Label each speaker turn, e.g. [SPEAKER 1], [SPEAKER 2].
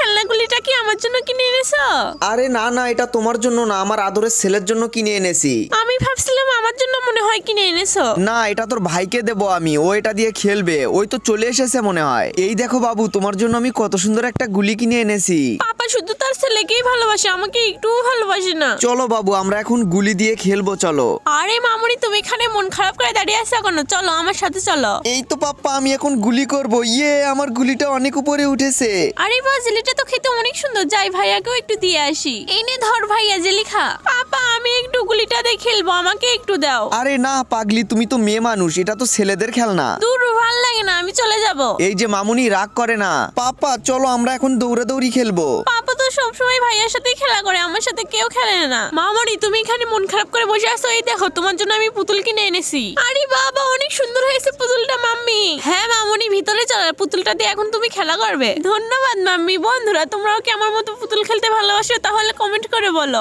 [SPEAKER 1] খেলনাগুলিটা কি আমার জন্য কিনে এনেছো?
[SPEAKER 2] আরে না না, এটা তোমার জন্য না, আমার আদরের ছেলের জন্য কিনে এনেছি।
[SPEAKER 1] আমি ভাবছিলাম আমার জন্য মনে হয় কিনে এনেছো।
[SPEAKER 2] না, এটা তোর ভাইকে দেবো আমি, ও এটা দিয়ে খেলবে। ওই তো চলে এসেছে মনে হয়। এই দেখো বাবু, তোমার জন্য আমি কত সুন্দর একটা গুলি কিনে এনেছি।
[SPEAKER 1] পাপা শুধু তার ছেলেকেই ভালোবাসে, আমাকে একটুও ভালোবাসে না।
[SPEAKER 2] চলো বাবু, আমরা এখন গুলি দিয়ে খেলবো, চলো।
[SPEAKER 1] আরে মামুনি, তুমি এখানে মন খারাপ করে দাঁড়িয়ে আছো কেন? চলো আমার সাথে চলো।
[SPEAKER 2] এই তো পাপ্পা, আমি এখন গুলি করব। ইয়ে, আমার গুলিটা অনেক উপরে উঠেছে।
[SPEAKER 1] আরে বাহ, জেলিটা তো খেতে অনেক সুন্দর। যাই ভাইয়াকেও একটু দিয়ে আসি। এই নে ধর ভাইয়া জেলি খা। পাপা আমি একটু গুলিটা দিয়ে খেলবো, আমাকে একটু দাও।
[SPEAKER 2] আরে না পাগলি, তুমি তো মেয়ে মানুষ, এটা তো ছেলেদের খেলনা।
[SPEAKER 1] দূর, ভাল লাগে না, আমি চলে যাব।
[SPEAKER 2] এই যে মামুনি, রাগ করে না। পাপা চলো, আমরা এখন দৌড়াদৌড়ি খেলবো।
[SPEAKER 1] পাপা তো সবসময় ভাইয়ার সাথে খেলা করে, আমার সাথে কেউ খেলে না। মামনি, তুমি এখানে মন খারাপ করে বসে আছো। এই দেখো, তোমার জন্য আমি পুতুল কিনে এনেছি। আরে বাবা, অনেক সুন্দর হয়েছে পুতুলটা মাম্মি। হ্যাঁ মামনি, ভিতরে চলো, পুতুলটা দিয়ে এখন তুমি খেলা করবে। ধন্যবাদ মাম্মি। বন্ধুরা, তোমরাও কি আমার মতো পুতুল খেলতে ভালোবাসো? তাহলে কমেন্ট করে বলো।